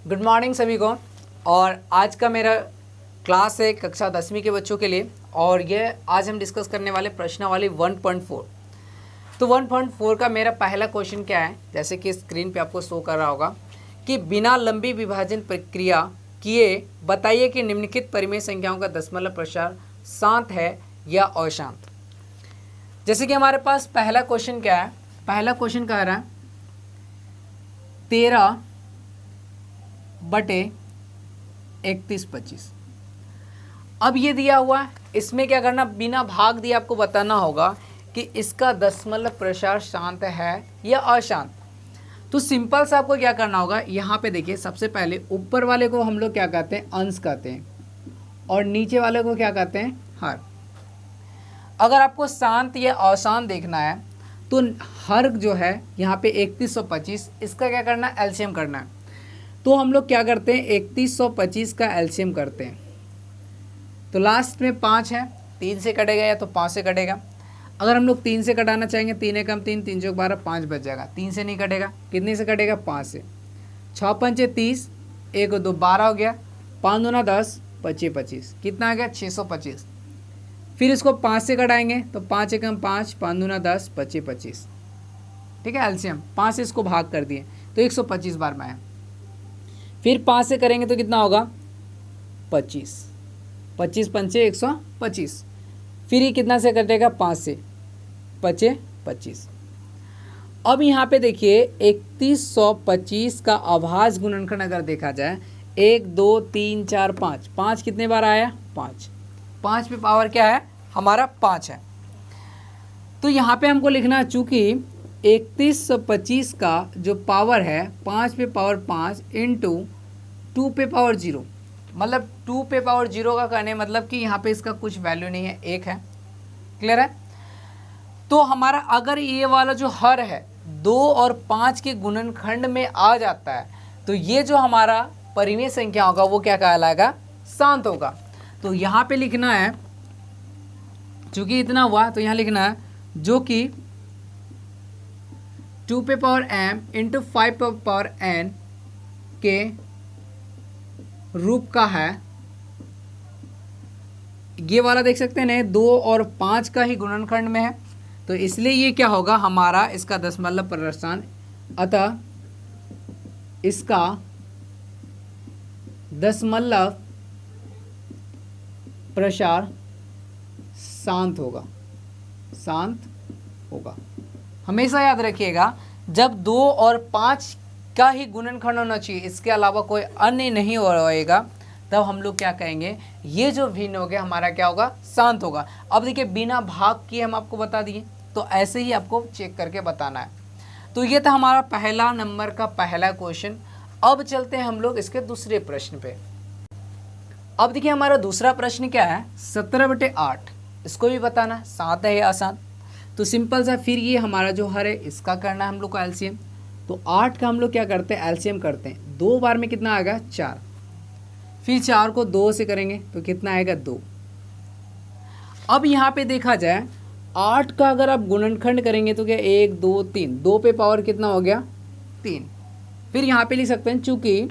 Good morning सभी को। और आज का मेरा क्लास है कक्षा 10वीं के बच्चों के लिए, और ये आज हम डिस्कस करने वाले प्रश्नावली 1.4। तो 1.4 का मेरा पहला क्वेश्चन क्या है, जैसे कि स्क्रीन पे आपको शो कर रहा होगा कि बिना लंबी विभाजन प्रक्रिया किए बताइए कि निम्नलिखित परिमेय संख्याओं का दशमलव प्रसार शांत है या अशांत। जैसे कि हमारे पास पहला क्वेश्चन क्या है, पहला क्वेश्चन कह रहा है 13/31/25। अब ये दिया हुआ है, इसमें क्या करना, बिना भाग दिए आपको बताना होगा कि इसका दशमलव प्रसार शांत है या अशांत। तो सिंपल सा आपको क्या करना होगा, यहाँ पे देखिए सबसे पहले ऊपर वाले को हम लोग क्या कहते हैं, अंश कहते हैं, और नीचे वाले को क्या कहते हैं, हर। अगर आपको शांत या अशांत देखना है तो हर जो है यहाँ पे 3125, इसका क्या करना है, एलसीएम करना है। तो हम लोग क्या करते हैं, 3125 का एलसीएम करते हैं। तो लास्ट में 5 है, 3 से कटेगा या तो 5 से कटेगा। अगर हम लोग 3 से कटाना चाहेंगे, 3 एकम 3, 3 चौक 12, 5 बच जाएगा। 3 से नहीं कटेगा, कितने से कटेगा, 5 से। 6 पंचे 30, 1 2 12 हो गया, 5 दूना 10, 25 25, कितना आ गया, 625। फिर इसको 5 से कटाएंगे तो 5 एकम 5, 5 दूना 10, 25 25, ठीक है। एलसीएम 5 से इसको भाग कर दिए तो 125 बार में आया। फिर 5 से करेंगे तो कितना होगा, 25, 25 पंचे 125। फिर ये कितना से कटेगा, 5 से, 25 25। अब यहाँ पे देखिए 3125 का अभाज्य गुणनखंड अगर देखा जाए, 1 2 3 4 5, 5 कितने बार आया, 5। 5 पे पावर क्या है हमारा, 5 है। तो यहाँ पे हमको लिखना है, चूँकि 3125 का जो पावर है 5 पे पावर 5 इंटू 2 पे पावर 0, मतलब 2 पे पावर 0 का करने मतलब कि यहाँ पे इसका कुछ वैल्यू नहीं है, 1 है। क्लियर है। तो हमारा अगर ये वाला जो हर है 2 और 5 के गुणनखंड में आ जाता है तो ये जो हमारा परिमेय संख्या होगा वो क्या कहलाएगा, शांत होगा। तो यहाँ पे लिखना है, चूँकि इतना हुआ तो यहाँ लिखना है जो कि 2 पे पावर m इंटू 5 पे पावर n के रूप का है। ये वाला देख सकते हैं ना, 2 और 5 का ही गुणनखंड में है, तो इसलिए ये क्या होगा हमारा, इसका दशमलव प्रसार, अतः इसका दशमलव प्रसार शांत होगा, शांत होगा। हमेशा याद रखिएगा, जब 2 और 5 का ही गुणनखंड होना चाहिए, इसके अलावा कोई अन्य नहीं होएगा, तब हम लोग क्या कहेंगे, ये जो भिन्न हो गया हमारा क्या होगा, शांत होगा। अब देखिए बिना भाग किए हम आपको बता दिए, तो ऐसे ही आपको चेक करके बताना है। तो ये था हमारा पहला नंबर का पहला क्वेश्चन। अब चलते हैं हम लोग इसके दूसरे प्रश्न पे। अब देखिए हमारा दूसरा प्रश्न क्या है, 17/8, इसको भी बताना शांत है या अशांत। तो सिंपल सा, फिर ये हमारा जो हर है इसका करना है हम लोग को एलसीएम। तो 8 का हम लोग क्या करते हैं, एलसीएम करते हैं। 2 बार में कितना आएगा, 4। फिर 4 को 2 से करेंगे तो कितना आएगा, 2। अब यहाँ पे देखा जाए 8 का अगर आप गुणनखंड करेंगे तो क्या, 1 2 3, 2 पे पावर कितना हो गया, 3। फिर यहाँ पे लिख सकते हैं, चूँकि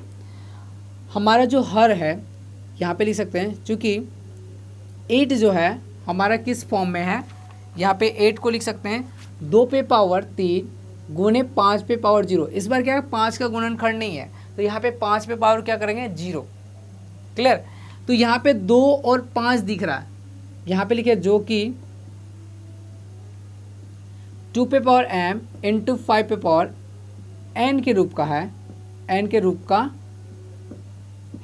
हमारा जो हर है यहाँ पे लिख सकते हैं, चूँकि 8 जो है हमारा किस फॉर्म में है, यहाँ पे 8 को लिख सकते हैं 2 पे पावर 3 गुने 5 पे पावर 0। इस बार क्या है, 5 का गुणनखंड नहीं है, तो यहाँ पे 5 पे पावर क्या करेंगे, 0। क्लियर। तो यहाँ पे 2 और 5 दिख रहा है, यहाँ पे लिखे जो कि 2 पे पावर m इंटू 5 पे पावर n के रूप का है, n के रूप का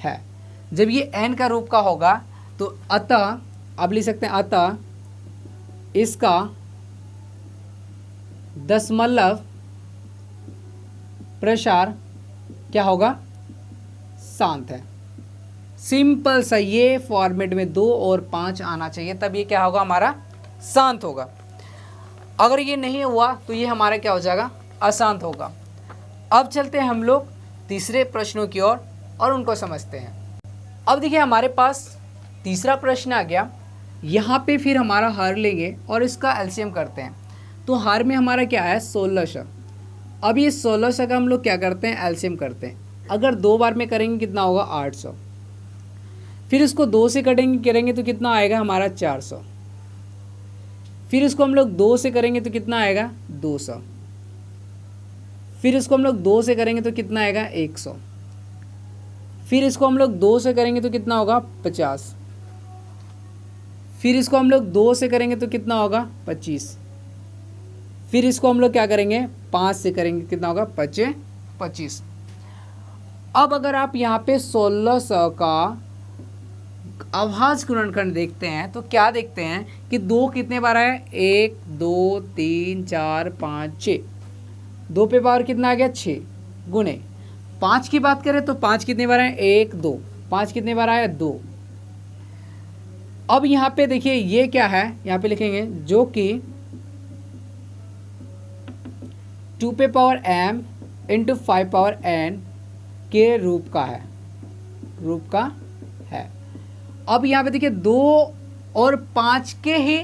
है। जब ये n का रूप का होगा तो अतः आप लिख सकते हैं, अतः इसका दशमलव प्रसार क्या होगा, शांत है। सिंपल सा, ये फॉर्मेट में 2 और 5 आना चाहिए, तब ये क्या होगा, हमारा शांत होगा। अगर ये नहीं हुआ तो ये हमारा क्या हो जाएगा, अशांत होगा। अब चलते हैं हम लोग तीसरे प्रश्नों की ओर और उनको समझते हैं। अब देखिए हमारे पास तीसरा प्रश्न आ गया, यहाँ पे फिर हमारा हर लेंगे और इसका एलसीएम करते हैं। तो हर में हमारा क्या है, 1600। अब ये 1600 का हम लोग क्या करते हैं, एलसीएम करते हैं। अगर 2 बार में करेंगे कितना होगा 800। फिर इसको 2 से करेंगे तो कितना आएगा हमारा 400। फिर इसको हम लोग 2 से करेंगे तो कितना आएगा 200। फिर इसको हम लोग 2 से करेंगे तो कितना आएगा 100। फिर इसको हम लोग 2 से करेंगे तो कितना होगा 50। फिर इसको हम लोग 2 से करेंगे तो कितना होगा 25। फिर इसको हम लोग क्या करेंगे 5 से करेंगे कितना होगा 25। अब अगर आप यहाँ पे 1600 का अभाज्य गुणनखंड देखते हैं तो क्या देखते हैं कि 2 कितने बार है 1 2 3 4 5 6। 2 पे पावर कितना आ गया 6 गुणे 5 की बात करें तो 5 कितने बार है 1 2। 5 कितने बार आया 2। अब यहाँ पे देखिए ये क्या है, यहाँ पे लिखेंगे जो कि 2 पे power m into 5 power n के रूप का है। अब यहाँ पे देखिए 2 और 5 के ही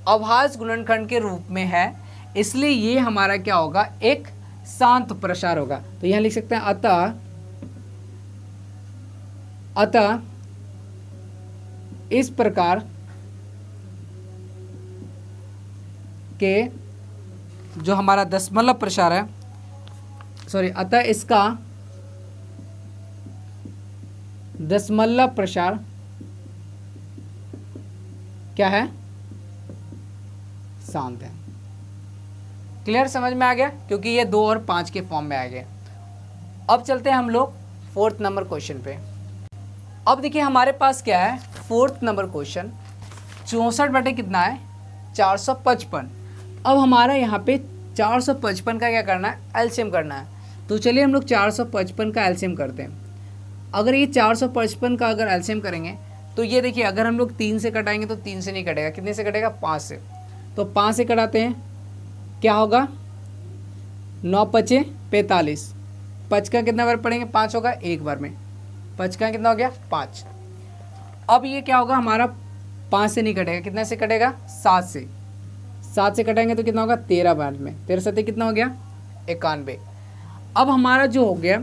अभाज्य गुणनखंड के रूप में है, इसलिए ये हमारा क्या होगा एक शांत प्रसार होगा। तो यहाँ लिख सकते हैं अतः इस प्रकार के जो हमारा दशमलव प्रसार है, अतः इसका दशमलव प्रसार क्या है शांत है। क्लियर समझ में आ गया, क्योंकि ये 2 और 5 के फॉर्म में आ गए। अब चलते हैं हम लोग 4th नंबर क्वेश्चन पे। अब देखिए हमारे पास क्या है 4th नंबर क्वेश्चन 64 बटे कितना है 455। अब हमारा यहाँ पे 455 का क्या करना है एलसीएम करना है। तो चलिए हम लोग 455 का एलसीएम करते हैं। अगर ये 455 का अगर एलसीएम करेंगे तो ये देखिए अगर हम लोग 3 से कटाएंगे तो 3 से नहीं कटेगा, कितने से कटेगा 5 से। तो 5 से कटाते हैं क्या होगा 9 5 45। 5 का कितना बार पढ़ेंगे 5 होगा 1 बार में। 5 का कितना हो गया 5। अब ये क्या होगा हमारा 5 से नहीं कटेगा, कितने से कटेगा 7 से। 7 से कटेंगे तो कितना होगा 13 बार में। 13 7 कितना हो गया 91। अब हमारा जो हो गया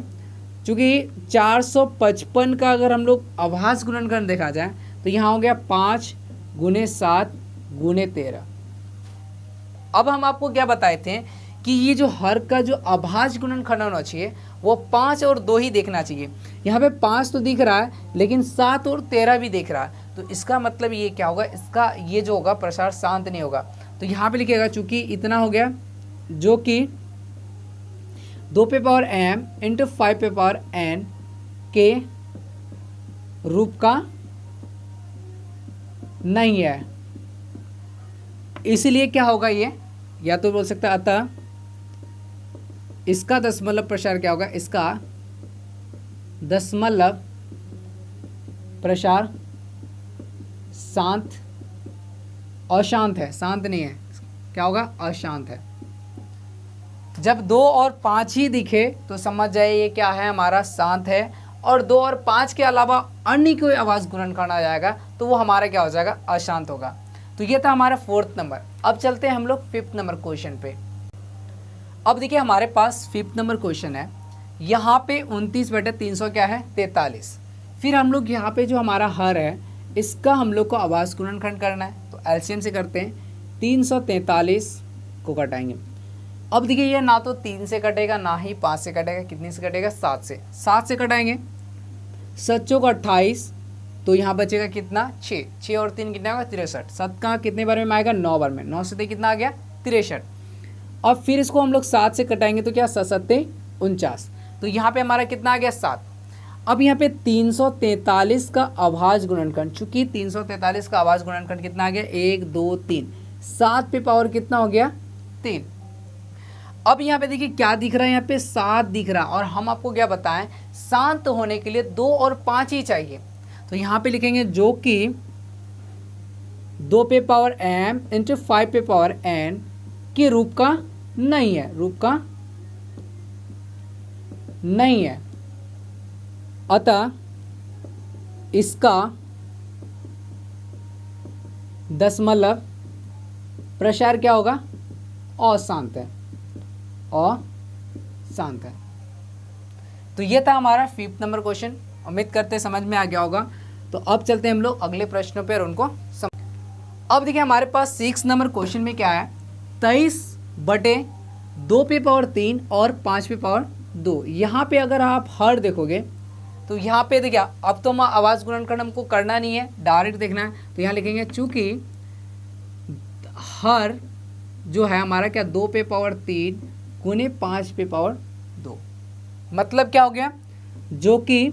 चूँकि 455 का अगर हम लोग अभाज्य गुणनखंड देखा जाए तो यहाँ हो गया 5 गुने 7 गुने 13। अब हम आपको क्या बताए थे कि ये जो हर का जो अभाज्य गुणनखंड होना चाहिए वो 5 और 2 ही देखना चाहिए। यहाँ पे 5 तो दिख रहा है लेकिन 7 और 13 भी दिख रहा है, तो इसका मतलब ये क्या होगा, इसका ये जो होगा प्रसार शांत नहीं होगा। तो यहाँ पे लिखेगा चूँकि इतना हो गया जो कि 2 पे पावर m इंटू 5 पे पावर n के रूप का नहीं है, इसलिए क्या होगा ये, या तो बोल सकता है अतः इसका दशमलव प्रसार क्या होगा, इसका दशमलव प्रसार शांत अशांत है, शांत नहीं है, क्या होगा अशांत है। जब 2 और 5 ही दिखे तो समझ जाए ये क्या है हमारा शांत है, और 2 और 5 के अलावा अन्य कोई आवाज़ गुणनखंड आ जाएगा तो वो हमारा क्या हो जाएगा अशांत होगा। तो ये था हमारा 4th नंबर। अब चलते हैं हम लोग 5th नंबर क्वेश्चन पे। अब देखिए हमारे पास 5th नंबर क्वेश्चन है, यहाँ पे 29 बटे 300 क्या है 43। फिर हम लोग यहाँ पे जो हमारा हर है इसका हम लोग को आवाज़ गुणनखंड करना है, तो एलसीएम से करते हैं। 343 को कटाएंगे। अब देखिए ये ना तो 3 से कटेगा ना ही 5 से कटेगा, कितने से कटेगा 7 से। 7 से कटाएंगे 7 का 28, तो यहाँ बचेगा कितना 6। 6 और 3 कितना होगा 63। 7 का कितने बार में आएगा 9 बार में। 9 से कितना आ गया 63। और फिर इसको हम लोग 7 से कटाएंगे तो क्या 7 49, तो यहाँ पे हमारा कितना आ गया 7। अब यहाँ पे 343 का अभाज्य गुणनखंड, चूंकि 343 का अभाज्य गुणनखंड कितना आ गया 1 2 3, 7 पे पावर कितना हो गया 3। अब यहाँ पे देखिए क्या दिख रहा है, यहाँ पे 7 दिख रहा है, और हम आपको क्या बताएं शांत होने के लिए 2 और 5 ही चाहिए। तो यहाँ पे लिखेंगे जो कि 2 पे पावर m इंटू 5 पे पावर n के रूप का नहीं है, रूप का नहीं है, अतः इसका दशमलव प्रसार क्या होगा अशांत है, अशांत है। तो ये था हमारा 5th नंबर क्वेश्चन। उम्मीद करते हैं समझ में आ गया होगा। तो अब चलते हैं हम लोग अगले प्रश्नों पर और उनको समझ। अब देखिए हमारे पास 6 नंबर क्वेश्चन में क्या है, 23/2 और 5/2। यहाँ पे अगर आप हर देखोगे तो यहाँ पे देखिए, अब तो हम आवाज़ गुणनखंड हमको करना नहीं है, डायरेक्ट देखना है। तो यहाँ लिखेंगे चूँकि हर जो है हमारा क्या 2/3 गुने 5/2, मतलब क्या हो गया, जो कि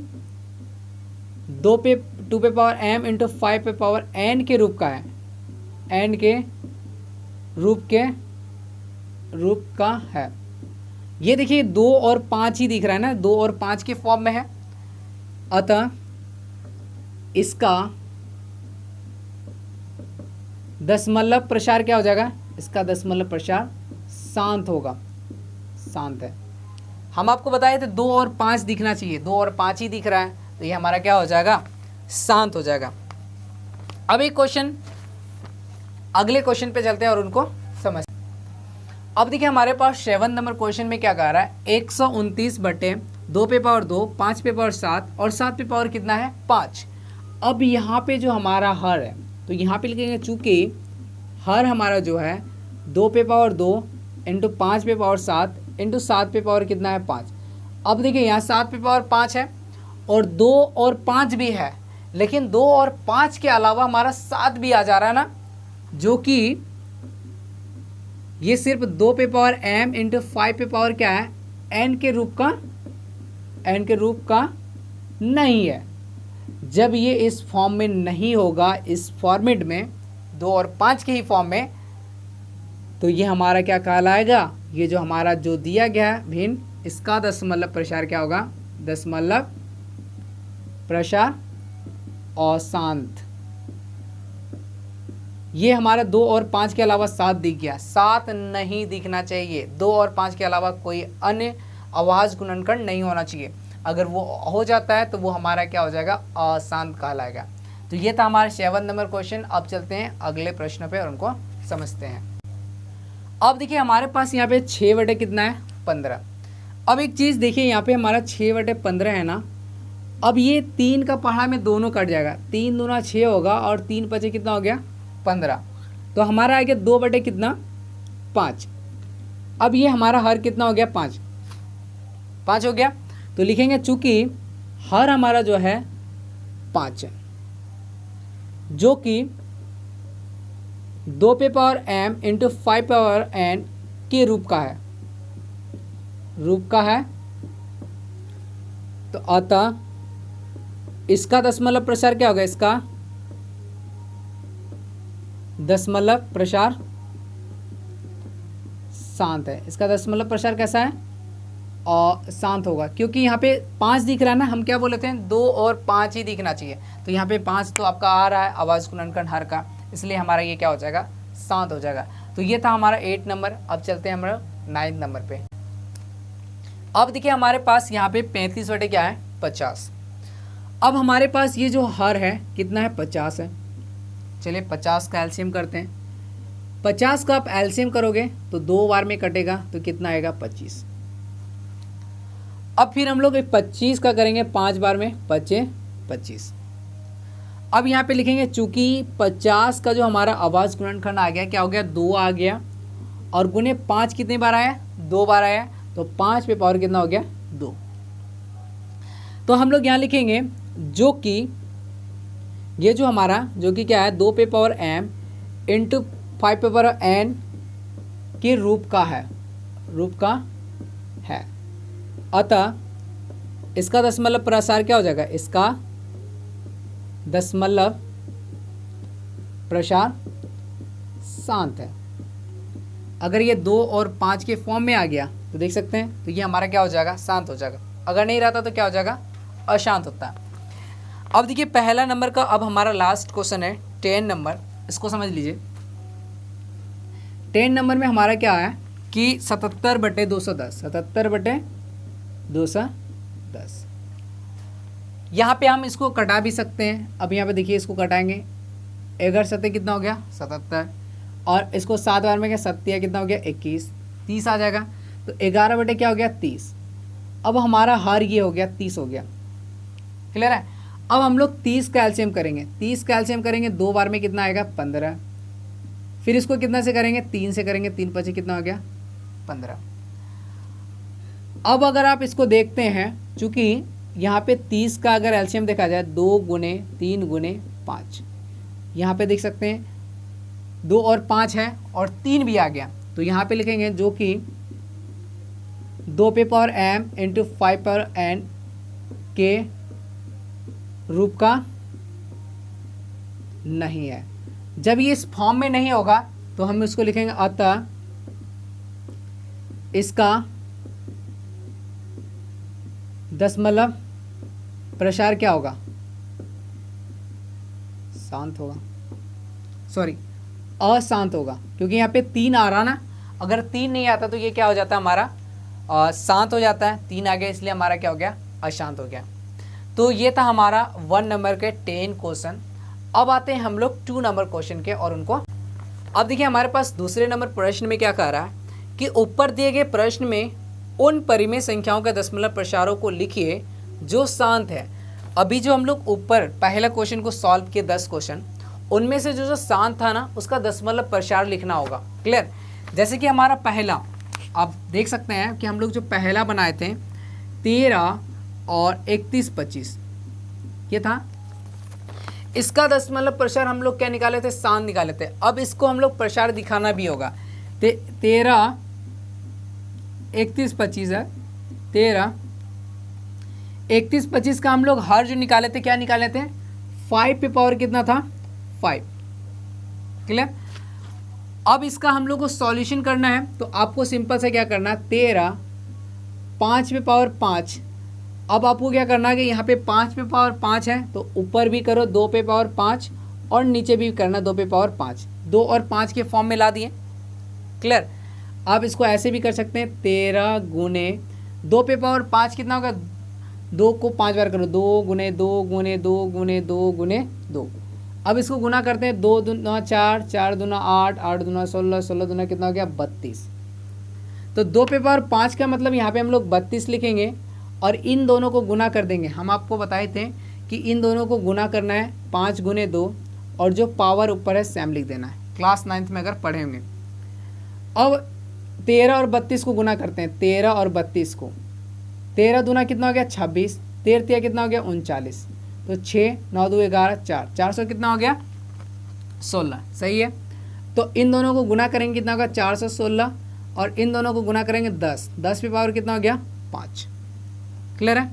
2/m इंटू 5/n के रूप का है, n के रूप का है। ये देखिए 2 और 5 ही दिख रहा है ना, 2 और 5 के फॉर्म में है। अतः इसका दशमलव प्रसार क्या हो जाएगा, इसका दशमलव प्रसार शांत होगा, शांत है। हम आपको बताए थे 2 और 5 दिखना चाहिए, 2 और 5 ही दिख रहा है, तो ये हमारा क्या हो जाएगा, शांत हो जाएगा। अब एक क्वेश्चन, अगले क्वेश्चन पे चलते हैं और उनको समझ। अब देखिए हमारे पास 7 नंबर क्वेश्चन में क्या कह रहा है, 129/2/2, 5/7 और 7 कितना है 5। अब यहाँ पे जो हमारा हर है, तो यहाँ पे लिखेंगे चूँकि हर हमारा जो है 2/2 इंटू 5/7 इंटू 7 कितना है 5। अब देखिए यहाँ 7/5 है और 2 और 5 भी है, लेकिन 2 और 5 के अलावा हमारा 7 भी आ जा रहा है ना, जो कि ये सिर्फ 2/m इंटू 5 क्या है, n के रूप का नहीं है। जब ये इस फॉर्म में नहीं होगा, इस फॉर्मेट में 2 और 5 के ही फॉर्म में, तो ये हमारा क्या कहलाएगा, ये जो हमारा जो दिया गया है भिन्न, इसका दशमलव प्रसार क्या होगा, दशमलव प्रसार अशांत। ये हमारा 2 और 5 के अलावा 7 दिख गया, 7 नहीं दिखना चाहिए। 2 और 5 के अलावा कोई अन्य आवाज़ गुणनखंड नहीं होना चाहिए। अगर वो हो जाता है तो वो हमारा क्या हो जाएगा, अशांत कहलाएगा। तो ये था हमारा 7 नंबर क्वेश्चन। अब चलते हैं अगले प्रश्न पे और उनको समझते हैं। अब देखिए हमारे पास यहाँ पे 6 कितना है 15। अब एक चीज़ देखिए, यहाँ पे हमारा 6/15 है ना। अब ये 3 का पहाड़ा में दोनों कट जाएगा, 3 दूना 6 होगा और 3 5 कितना हो गया 15। तो हमारा आ गया 2 कितना 5। अब ये हमारा हर कितना हो गया 5 हो गया। तो लिखेंगे चूँकि हर हमारा जो है 5 है, जो कि 2/m इंटू 5/n के रूप का है, तो अतः इसका दशमलव प्रसार क्या होगा, इसका दशमलव प्रसार शांत है। इसका दशमलव प्रसार कैसा है, और शांत होगा, क्योंकि यहाँ पे 5 दिख रहा है ना। हम क्या बोले थे, 2 और 5 ही दिखना चाहिए, तो यहाँ पे 5 तो आपका आ रहा है आवाज़ गुणनखंड हर का, इसलिए हमारा ये क्या हो जाएगा, शांत हो जाएगा। तो ये था हमारा 8 नंबर। अब चलते हैं हमारा 9 नंबर पे। अब देखिए हमारे पास यहाँ पे 35 क्या है 50। अब हमारे पास ये जो हर है कितना है 50 है। चलिए 50 का एलसीएम करते हैं। 50 का आप एलसीएम करोगे तो 2 बार में कटेगा, तो कितना आएगा 25। अब फिर हम लोग 25 का करेंगे 5 बार में, 25। अब यहाँ पे लिखेंगे चूँकि 50 का जो हमारा आवाज़ गुणनखंड आ गया, क्या हो गया 2 आ गया, और गुने 5 कितनी बार आया 2 बार आया, तो 5 कितना हो गया 2। तो हम लोग यहाँ लिखेंगे जो कि ये जो हमारा जो कि क्या है 2/m इंटू 5/n के रूप का है। अतः इसका दशमलव प्रसार क्या हो जाएगा, इसका दशमलव प्रसार शांत है। अगर ये 2 और 5 के फॉर्म में आ गया तो देख सकते हैं, तो ये हमारा क्या हो जाएगा, शांत हो जाएगा। अगर नहीं रहता तो क्या हो जाएगा, अशांत होता है। अब देखिए पहला नंबर का अब हमारा लास्ट क्वेश्चन है 10 नंबर, इसको समझ लीजिए। 10 नंबर में हमारा क्या है कि 77/210, 77/210। यहाँ पे हम इसको कटा भी सकते हैं। अब यहाँ पे देखिए इसको कटाएंगे, 11 7 कितना हो गया 77, और इसको 7 बार में क्या 7 कितना हो गया 21, 30 आ जाएगा। तो 11 बटे क्या हो गया 30। अब हमारा हर ये हो गया 30 हो गया, क्लियर है। अब हम लोग 30 का एलसीएम करेंगे, 30 का एलसीएम करेंगे 2 बार में कितना आएगा 15, फिर इसको कितना से करेंगे 3 से करेंगे, 3 पचे कितना हो गया 15। अब अगर आप इसको देखते हैं, चूंकि यहाँ पे 30 का अगर एलसीएम देखा जाए 2 गुने 3 गुने 5, यहाँ पे देख सकते हैं 2 और 5 है और 3 भी आ गया, तो यहाँ पे लिखेंगे जो कि 2 पे power m into 5 power n के रूप का नहीं है। जब ये इस फॉर्म में नहीं होगा तो हम इसको लिखेंगे अतः इसका दशमलव प्रसार क्या होगा, शांत होगा, सॉरी अशांत होगा, क्योंकि यहाँ पे 3 आ रहा ना, अगर 3 नहीं आता तो ये क्या हो जाता है हमारा शांत हो जाता है, 3 आ गया इसलिए हमारा क्या हो गया अशांत हो गया। तो ये था हमारा 1 नंबर के 10 क्वेश्चन। अब आते हैं हम लोग 2 नंबर क्वेश्चन के और उनको। अब देखिए हमारे पास दूसरे नंबर प्रश्न में क्या कह रहा है कि ऊपर दिए गए प्रश्न में उन परिमेय संख्याओं के दशमलव प्रसारों को लिखिए जो शांत है। अभी जो हम लोग ऊपर पहला क्वेश्चन को सॉल्व किए 10 क्वेश्चन, उनमें से जो शांत था ना उसका दशमलव प्रसार लिखना होगा, क्लियर। जैसे कि हमारा पहला आप देख सकते हैं कि हम लोग जो पहला बनाए थे 13 और 31 25 ये था, इसका दशमलव प्रसार हम लोग क्या निकाले थे शांत निकाले थे। अब इसको हम लोग प्रसार दिखाना भी होगा। 13 31 25 है, 13 31 25 का हम लोग हर जो निकाले थे क्या निकाले थे 5 पे पावर कितना था 5, क्लियर। अब इसका हम लोग को सॉल्यूशन करना है तो आपको सिंपल से क्या करना है 13 5 पे पावर 5। अब आपको क्या करना है कि यहाँ पे 5 पे पावर 5 है तो ऊपर भी करो 2 पे पावर 5 और नीचे भी करना 2 पे पावर 5, 2 और 5 के फॉर्म में ला दिए, क्लियर। आप इसको ऐसे भी कर सकते हैं 13 गुने 2 पे पावर 5 कितना होगा, 2 को 5 बार करो 2 गुने 2 गुने 2 गुने 2 गुने 2। अब इसको गुना करते हैं 2 दूना 4, 4 दूना 8, 8 दूना 16, 16 दूना कितना हो गया 32। तो 2 पे पावर 5 का मतलब यहाँ पे हम लोग 32 लिखेंगे और इन दोनों को गुना कर देंगे। हम आपको बताए थे कि इन दोनों को गुना करना है 5 गुने 2 और जो पावर ऊपर है सेम लिख देना है, क्लास 9th में अगर पढ़े होंगे। अब 13 और 32 को गुना करते हैं, 13 और 32 को, 13 दूना कितना हो गया 26, 13 कितना हो गया 39, तो 6 9 2 11 4, 400 कितना हो गया 16, सही है। तो इन दोनों को गुना करेंगे कितना होगा 416 और इन दोनों को गुना करेंगे 10, 10 पे पावर कितना हो गया 5, क्लियर है।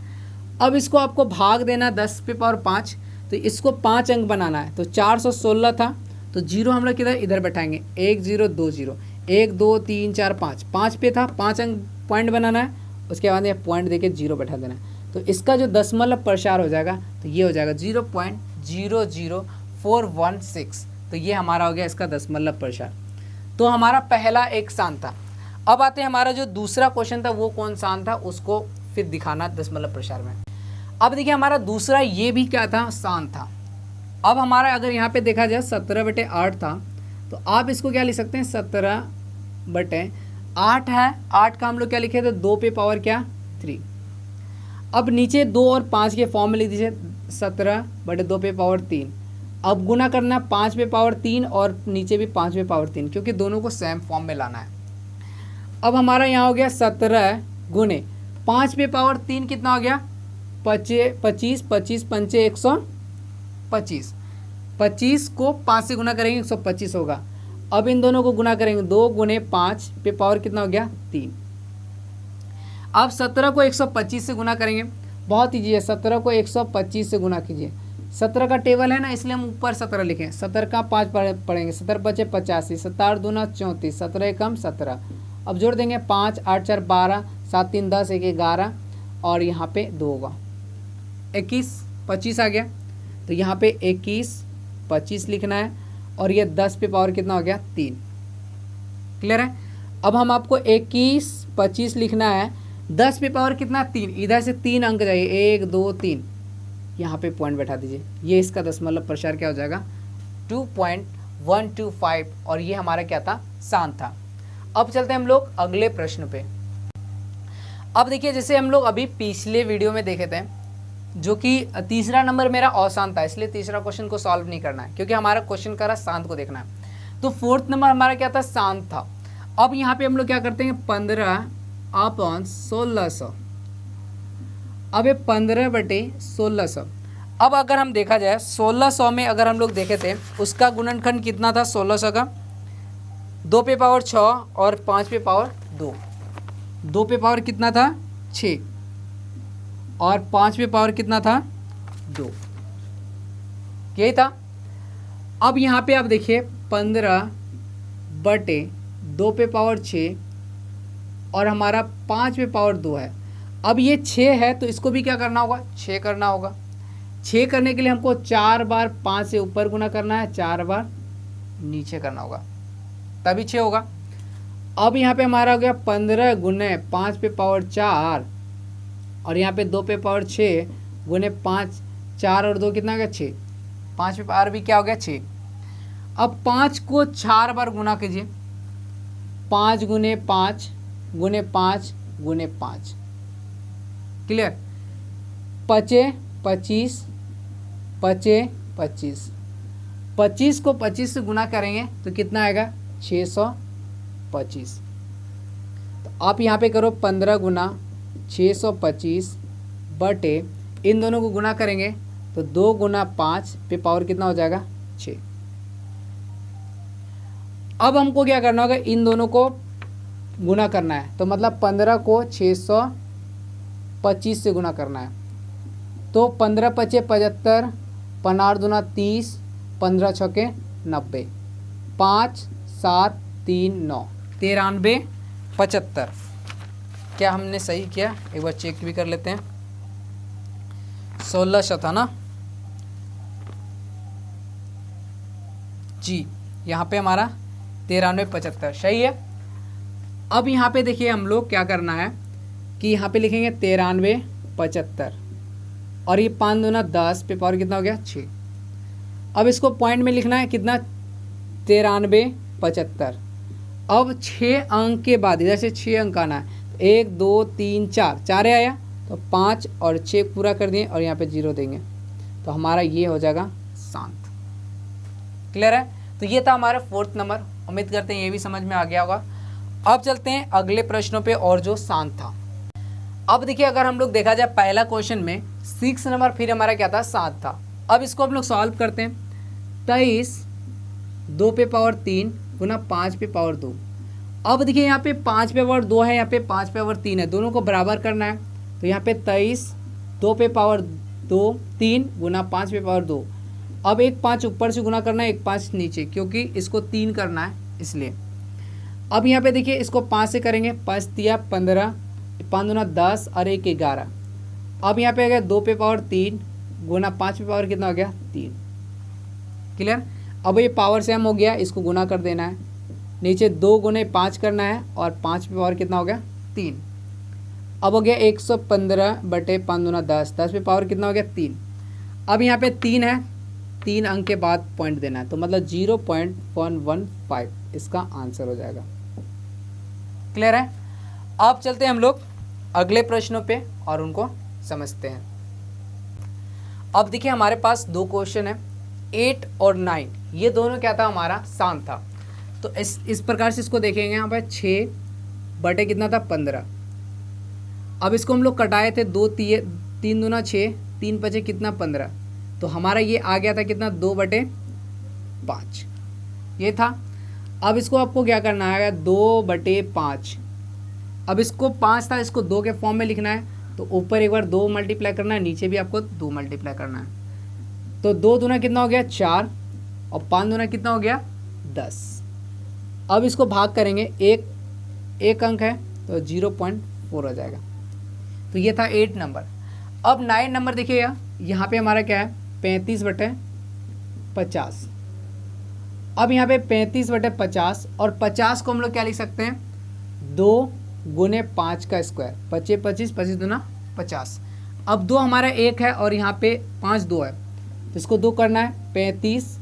अब इसको आपको भाग देना 10 पे पावर 5, तो इसको 5 अंक बनाना है। तो 416 था तो जीरो हम लोग किधर इधर बैठाएंगे 1 0 2 0, 1 2 3 4 5, 5 पे था 5 अंक पॉइंट बनाना है, उसके बाद ये पॉइंट देके जीरो बैठा देना है। तो इसका जो दशमलव प्रसार हो जाएगा तो ये हो जाएगा 0.00416, तो ये हमारा हो गया इसका दशमलव प्रसार। तो हमारा पहला एक शांत था। अब आते हैं हमारा जो दूसरा क्वेश्चन था वो कौन शांत था उसको फिर दिखाना दशमलव प्रसार में। अब देखिए हमारा दूसरा ये भी क्या था शांत था। अब हमारा अगर यहाँ पे देखा जाए 17/8 था तो आप इसको क्या लिख सकते हैं 17/8 है। 8 का हम लोग क्या लिखे थे 2 पे पावर क्या 3। अब नीचे 2 और 5 के फॉर्म में लिख दीजिए 17/2 पे पावर 3। अब गुना करना 5 पे पावर 3 और नीचे भी 5 पे पावर 3, क्योंकि दोनों को सेम फॉर्म में लाना है। अब हमारा यहाँ हो गया 17 गुने 5 पे पावर 3 कितना हो गया 25, 25 पंचे 125, 25 को 5 से गुना करेंगे 125 होगा। अब इन दोनों को गुना करेंगे 2 गुने 5 पे पावर कितना हो गया 3। अब 17 को 125 से गुना करेंगे, बहुत ईजी है। 17 को 125 से गुना कीजिए, 17 का टेबल है ना इसलिए हम ऊपर 17 लिखें। 17 का 5 पढ़ेंगे, 17 बचे 85, 17 दूना 34, 17 एकम 17। अब जोड़ देंगे 5 8 4 12, 7 3 10, 1 11 और यहाँ पे 2 होगा 21 25 आ गया। तो यहाँ पे 21 25 लिखना है और ये 10 पे पावर कितना हो गया 3, क्लियर है। अब हम आपको 21 25 लिखना है, 10 पे पावर कितना 3, इधर से 3 अंक जाइए 1 2 3, यहाँ पे पॉइंट बैठा दीजिए। ये इसका दशमलव प्रसार क्या हो जाएगा 2.125 और ये हमारा क्या था शांत था। अब चलते हैं हम लोग अगले प्रश्न पे। अब देखिए जैसे हम लोग अभी पिछले वीडियो में देखे थे, जो कि तीसरा नंबर मेरा अशांत था, इसलिए तीसरा क्वेश्चन को सॉल्व नहीं करना है क्योंकि हमारा क्वेश्चन का शांत को देखना है। तो फोर्थ नंबर हमारा क्या था, शांत था। अब यहाँ पे हम लोग क्या करते हैं, 15/1600। अब ये 15/1600। अब अगर हम देखा जाए 1600 में अगर हम लोग देखे थे उसका गुणनखंड कितना था 1600 का, 2 पे पावर 6 और 5 पे पावर 2। 2 पे पावर कितना था 6 और 5 पे पावर कितना था 2, यही था। अब यहाँ पे आप देखिए 15/2 पे पावर 6 और हमारा 5 पे पावर 2 है। अब ये 6 है तो इसको भी क्या करना होगा, 6 करना होगा। 6 करने के लिए हमको 4 बार 5 से ऊपर गुना करना है, 4 बार नीचे करना होगा, तभी 6 होगा। अब यहाँ पे हमारा हो गया 15 गुने 5 पे पावर 4 और यहाँ पे 2 पे पावर 6 गुने 5, 4 और 2 कितना हो गया 6, 5 पे पावर भी क्या हो गया 6। अब 5 को 4 बार गुना कीजिए, 5 गुने 5 गुने 5 गुने 5, क्लियर। 5 25 5 25, 25 को 25 से गुना करेंगे तो कितना आएगा 625। तो आप यहाँ पे करो 15 गुना 625 बटे, इन दोनों को गुना करेंगे तो 2 गुना 5 पे पावर कितना हो जाएगा 6। अब हमको क्या करना होगा, इन दोनों को गुना करना है, तो मतलब 15 को 625 से गुना करना है। तो 15 × 5 = 75, 15 दूना 30, 15 छके 90, 5 7 3 9, 93 75। क्या हमने सही किया, एक बार चेक भी कर लेते हैं। 1600 था ना जी, यहाँ पे हमारा 93 75 सही है। अब यहाँ पे देखिए हम लोग क्या करना है कि यहाँ पे लिखेंगे 93 75 और ये 5 दूना 10 पे पावर कितना हो गया 6। अब इसको पॉइंट में लिखना है कितना 93 75। अब 6 अंक के बाद इधर से 6 अंक आना है, 1 2 3 4, 4 आया तो 5 और 6 पूरा कर दिए और यहाँ पे 0 देंगे तो हमारा ये हो जाएगा शांत। क्लियर है। तो ये था हमारा फोर्थ नंबर, उम्मीद करते हैं ये भी समझ में आ गया होगा। अब चलते हैं अगले प्रश्नों पे और जो शांत था। अब देखिए अगर हम लोग देखा जाए पहला क्वेश्चन में 6 नंबर फिर हमारा क्या था शांत था। अब इसको हम लोग सॉल्व करते हैं। 23 2 पे पावर 3 गुना 5 पे पावर 2। अब देखिए यहाँ पे 5 पे पावर 2 है, यहाँ पे 5 पे पावर 3 है, दोनों को बराबर करना है। तो यहाँ पे 23 2 पे पावर 2 3 गुना 5 पे पावर 2। अब एक 5 ऊपर से गुना करना है, एक 5 नीचे, क्योंकि इसको 3 करना है इसलिए। अब यहाँ पे देखिए इसको 5 से करेंगे, 5 दिया 15, 5 दूना 10 और 1 11। अब यहाँ पे आ गया 2 पे पावर 3 गुना 5 पे पावर कितना हो गया 3। क्लियर। अब ये पावर सेम हो गया, इसको गुना कर देना है, नीचे 2 गुने 5 करना है और 5 पे पावर कितना हो गया 3। अब हो गया 115 बटे 5 दूना 10, 10 पे पावर कितना हो गया 3। अब यहाँ पे 3 है, 3 अंक के बाद पॉइंट देना है, तो मतलब 0.115 इसका आंसर हो जाएगा। क्लियर है। अब चलते हैं हम लोग अगले प्रश्नों पे और उनको समझते हैं। अब देखिए हमारे पास 2 क्वेश्चन है, 8 और 9, ये दोनों क्या था हमारा शांत था। तो इस प्रकार से इसको देखेंगे, यहाँ पर 6 बटे कितना था 15। अब इसको हम लोग कटाए थे, 2 3 दूना 6, 3 बचे कितना 15, तो हमारा ये आ गया था कितना 2 बटे 5 ये था। अब इसको आपको क्या करना है 2 बटे 5। अब इसको 5 था, इसको 2 के फॉर्म में लिखना है, तो ऊपर एक बार 2 मल्टीप्लाई करना है, नीचे भी आपको 2 मल्टीप्लाई करना है। तो 2 दूना कितना हो गया 4 और 5 दूना कितना हो गया 10। अब इसको भाग करेंगे, एक अंक है तो 0.4 हो जाएगा। तो ये था 8 नंबर। अब 9 नंबर देखिएगा, यहाँ पे हमारा क्या है 35 बटे 50। अब यहाँ पे 35 बटे 50 और 50 को हम लोग क्या लिख सकते हैं 2 गुने 5 का स्क्वायर, 25 25 25 दूना 50। अब 2 हमारा 1 है और यहाँ पे 5 2 है, तो इसको 2 करना है, 35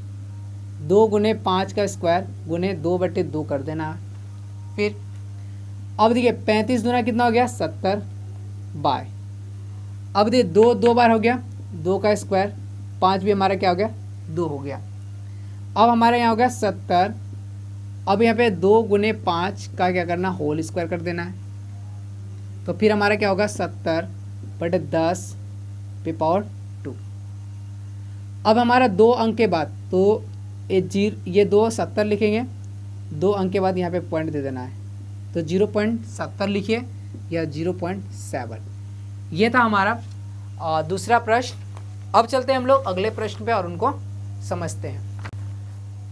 2 गुने 5 का स्क्वायर गुने 2 बटे 2 कर देना है। फिर अब देखिए 35 दूना कितना हो गया 70, बाय, अब दे 2 2 बार हो गया 2 का स्क्वायर, 5 भी हमारा क्या हो गया 2 हो गया। अब हमारे यहाँ हो गया 70। अब यहाँ पे 2 गुने 5 का क्या करना, होल स्क्वायर कर देना है। तो फिर हमारा क्या होगा 70/10 पे पावर 2। अब हमारा 2 अंक के बाद तो ये 2 70 लिखेंगे, 2 अंक के बाद यहाँ पे पॉइंट दे देना है, तो 0.70 लिखिए या 0.7। ये था हमारा दूसरा प्रश्न। अब चलते हैं हम लोग अगले प्रश्न पे और उनको समझते हैं।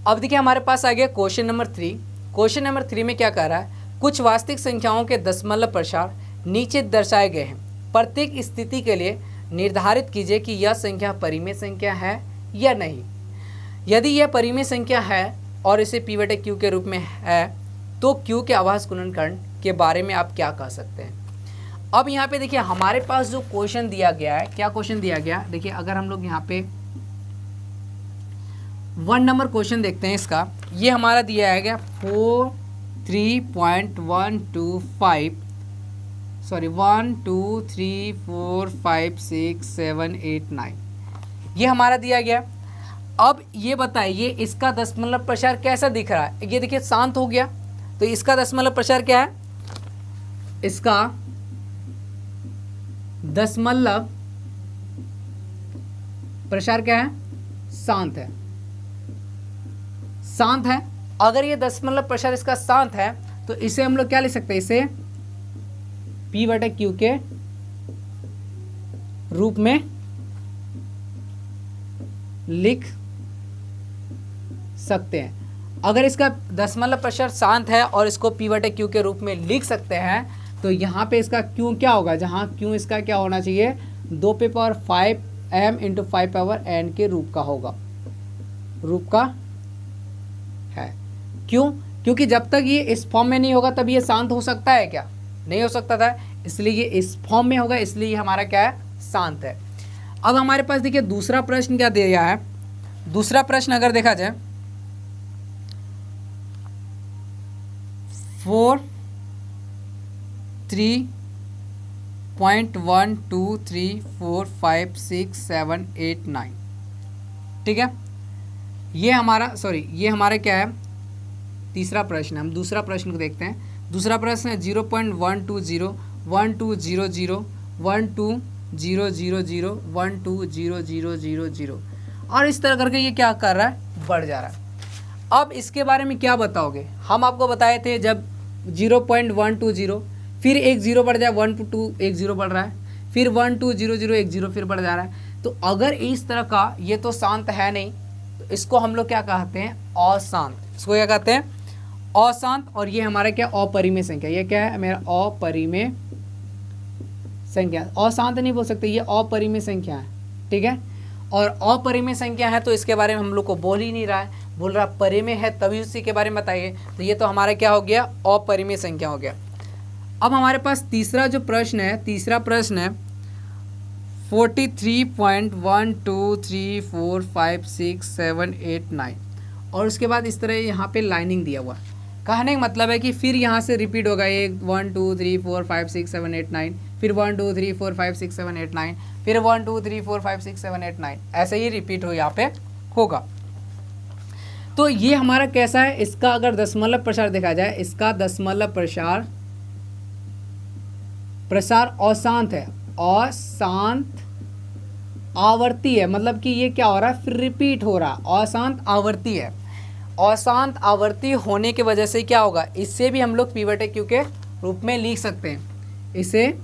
अब देखिए हमारे पास आ गया क्वेश्चन नंबर 3। क्वेश्चन नंबर 3 में क्या कह रहा है, कुछ वास्तविक संख्याओं के दशमलव प्रसार नीचे दर्शाए गए हैं। प्रत्येक स्थिति के लिए निर्धारित कीजिए कि यह संख्या परिमेय संख्या है या नहीं। यदि यह परिमेय संख्या है और इसे p/q के रूप में है तो q के आभास गुणनखंड के बारे में आप क्या कह सकते हैं। अब यहाँ पे देखिए हमारे पास जो क्वेश्चन दिया गया है, क्या क्वेश्चन दिया गया, देखिए अगर हम लोग यहाँ पे 1 नंबर क्वेश्चन देखते हैं इसका, ये हमारा दिया है गया 3.125 सॉरी 1 2 3 4 5 6 7 8 9 ये हमारा दिया गया। अब ये बताइए इसका दशमलव प्रसार कैसा दिख रहा है। ये देखिए शांत हो गया, तो इसका दशमलव प्रसार क्या है, इसका दशमलव प्रसार क्या है, शांत है, शांत है। अगर ये दशमलव प्रसार इसका शांत है तो इसे हम लोग क्या लिख सकते हैं, इसे p/q के रूप में लिख सकते हैं। अगर इसका दशमलव प्रसार शांत है और इसको p/q के रूप में लिख सकते हैं तो यहाँ पे इसका q क्या होगा, जहाँ q इसका क्या होना चाहिए 2⁵ m × 5n के रूप का होगा, रूप का है। क्यों, क्योंकि जब तक ये इस फॉर्म में नहीं होगा तब ये शांत हो सकता है क्या, नहीं हो सकता था, इसलिए ये इस फॉर्म में होगा, इसलिए हमारा क्या है, शांत है। अब हमारे पास देखिए दूसरा प्रश्न क्या दिया है। दूसरा प्रश्न अगर देखा जाए 4 3.123456789 ठीक है। ये हमारा ये हमारा क्या है, तीसरा प्रश्न। हम दूसरा प्रश्न को देखते हैं। दूसरा प्रश्न है 0.120 1200 120000 120000 और इस तरह करके ये क्या कर रहा है, बढ़ जा रहा है। अब इसके बारे में क्या बताओगे, हम आपको बताए थे जब 0.120 फिर एक 0 बढ़ जाए 1 to 2 एक 0 बढ़ रहा है, फिर 1 2 0 0 एक 0 फिर बढ़ जा रहा है। तो अगर इस तरह का, ये तो शांत है नहीं, तो इसको हम लोग क्या कहते हैं, अशांत। इसको क्या कहते हैं, अशांत। और ये हमारा क्या, अपरिमेय संख्या। ये क्या है, मेरा अपरिमेय संख्या। अशांत नहीं बोल सकते, ये अपरिमेय संख्या है, ठीक है। और अपरिमेय संख्या है तो इसके बारे में हम लोग को बोल ही नहीं रहा है, बोल रहा परिमेय है तभी उसी के बारे में बताइए। तो ये तो हमारा क्या हो गया, अपरिमेय संख्या हो गया। अब हमारे पास तीसरा जो प्रश्न है, तीसरा प्रश्न है 43.123456789 और उसके बाद इस तरह यहाँ पे लाइनिंग दिया हुआ। कहने का मतलब है कि फिर यहाँ से रिपीट होगा, 1 2 3 4 5 6 7 8 9, फिर 1 2 3 4 5 6 7 8 9, फिर 1 2 3 4 5 6 7 8 9, ऐसे ही रिपीट हो यहाँ पे होगा। तो ये हमारा कैसा है, इसका अगर दशमलव प्रसार देखा जाए, इसका दशमलव प्रसार अशांत है, अशांत आवर्ती है। मतलब कि ये क्या हो रहा है, फिर रिपीट हो रहा है, अशांत आवर्ती है। अशांत आवर्ती होने की वजह से क्या होगा, इससे भी हम लोग p/q के रूप में लिख सकते हैं। इसे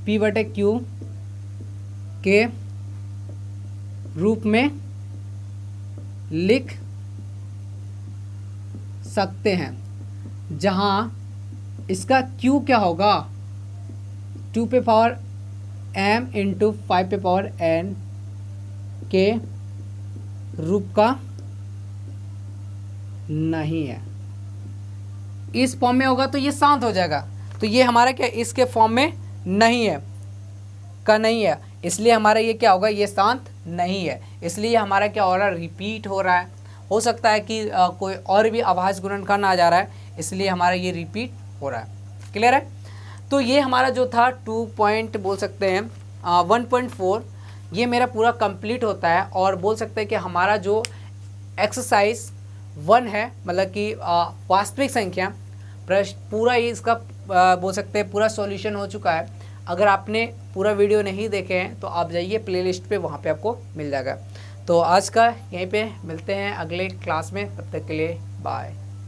p/q के रूप में लिख सकते हैं, जहां इसका q क्या होगा, 2m × 5n के रूप का नहीं है। इस फॉर्म में होगा तो ये शांत हो जाएगा, तो ये हमारा क्या, इसके फॉर्म में नहीं है, का नहीं है, इसलिए हमारा ये क्या होगा, ये शांत नहीं है। इसलिए हमारा क्या हो रहा है, रिपीट हो रहा है। हो सकता है कि कोई और भी आभास गुणनखंड आ जा रहा है, इसलिए हमारा ये रिपीट हो रहा है। क्लियर है। तो ये हमारा जो था 2 पॉइंट बोल सकते हैं 1.4 ये मेरा पूरा कंप्लीट होता है। और बोल सकते हैं कि हमारा जो एक्सरसाइज 1 है, मतलब कि वास्तविक संख्या प्रश्न पूरा ये इसका बोल सकते हैं पूरा सॉल्यूशन हो चुका है। अगर आपने पूरा वीडियो नहीं देखे हैं तो आप जाइए प्लेलिस्ट पे, वहाँ पे आपको मिल जाएगा। तो आज का यहीं पे मिलते हैं अगले क्लास में, तब तक के लिए बाय।